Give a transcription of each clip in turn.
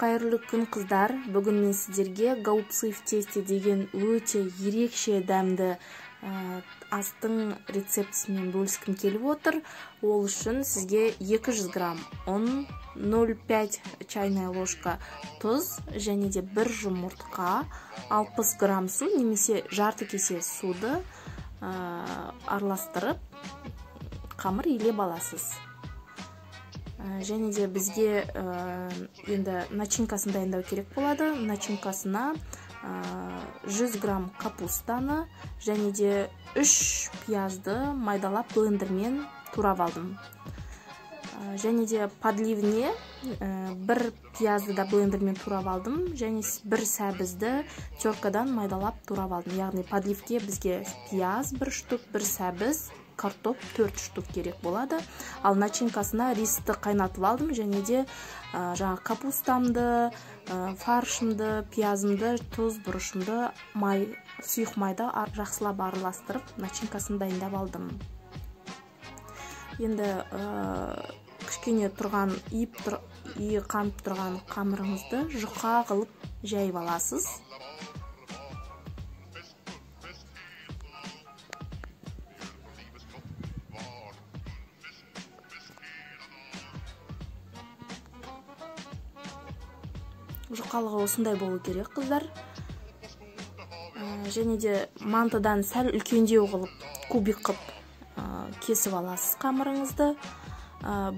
Кайырлуу күн кыздар. Бүгүн мен сиздерге голубцы в тесте деген өтө ерекше дәмді астың рецептісімен бөліскім келіп отыр. Ол үшін сізге 200 грамм ұн, 0,5 чайная ложка тұз және де 1 жұмыртқа, 60 грамм су немесе жарты кесе суды араластырып қамыр илеп аласыз. Және де бізге енді начинкасын дайындау керек болады. Начинкасына 100 грамм капустаны және де 3 пиязды майдалап блендермен турап алдым. Және де подливне 1 пиязды да блендермен турап алдым. Және 1 сәбізді теркадан майдалап турап алдым. Яғни подливке бізге пияз 1 штук, 1 сәбіз, картоп 4 штук керек болады. Ал начинкасына ристі қайнатып алдым және де жаңа капустамды, фаршымды, пиязымды, тұз, бұрышымды, сұйық майды жақсылап араластырып, начинкасын дайындап алдым. Енді кішкене тұрған, қанып тұрған қамырыңызды жұқа қылып жайып аласыз. Жұқалығы осындай болу керек, қыздар. Және де мантыдан сәл үлкендеу қылып, кубик қылып кесіп аласыз қамырыңызды.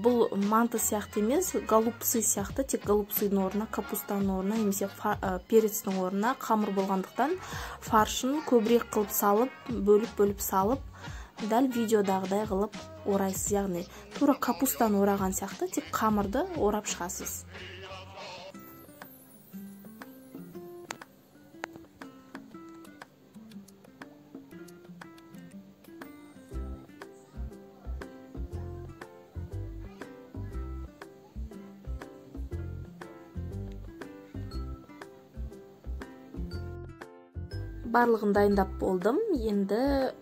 Бұл манты сияқты емес, голубцы сияқты, тек голубцыдың орнына, капустаның орнына, немесе перецтің орнына қамыр болғандықтан фаршын көбірек қылып салып, бөліп салып, дәл видеодағыдай қылып орайсыз. Яғни тура капустаны ораған сияқты, тек қамырды орап шығасыз. Барлығын дайындап болдым. Енді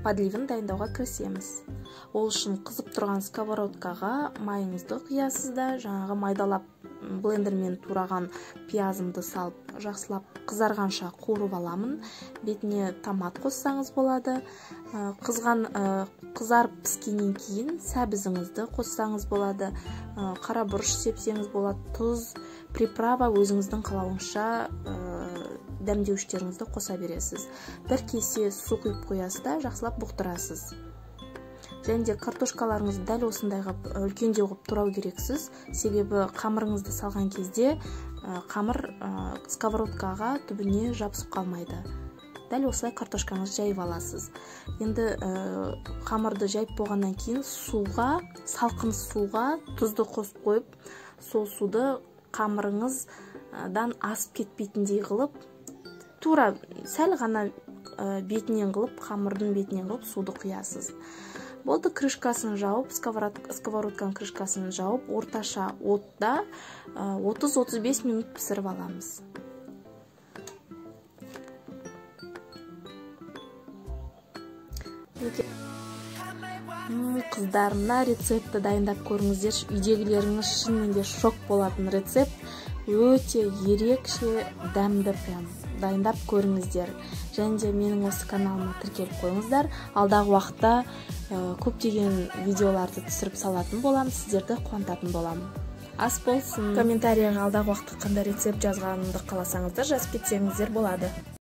подливын дайындауға кірісеміз. Ол үшін қызып тұрған сковородкаға майыңызды құясыз да, жаңағы майдалап блендермен тураған пиязымды салып, жақсылап қызарғанша қуырып аламын. Бетіне томат қоссаңыз болады. Қызарып піскеннен кейін сәбізіңізді қоссаңыз болады. Қара бұрыш сепсеңіз болады. Тұз, приправа өзіңіздің қалауыңызша дәмдеуіштеріңізді қоса бересіз. 1 кесе су құйып қоясыз да, жақсылап бұқтырасыз. Және де картошкаларыңызды дәл осындай үлкендеу қылып турау керексіз. Себебі қамырыңызды салған кезде қамыр сковородкаға түбіне жабысып қалмайды. Дәл осылай картошкаңызды жайып аласыз. Енді қамырды жайып болғаннан кейін салқын суға тұзды қосып қойып, сол суды қамырыңыздан асып кетпейтіндей қылып, тура сәл ғана бетінен қылып, қамырдың бетінен қылып суды құясыз. Болды, крышкасын жауып, сковородканың крышкасын жауып, орташа отта 30-35 минут пісіріп аламыз. Қыздар, мына рецепті дайындап көріңіздер. Үйдегілеріңіз шынымен де шок болатын рецепт. Өте ерекше дәмді прям. Дайындап көріңіздер. Және де менің осы каналыма тіркеліп қойыңыздар. Алдағы уақытта көптеген видеоларды түсіріп салатын боламын, сіздерді қуантатын боламын. Ас болсын. Комментарияға алдағы уақытта қандай рецепт жазғанымды қаласаңыздар, жазып кетсеңіздер болады.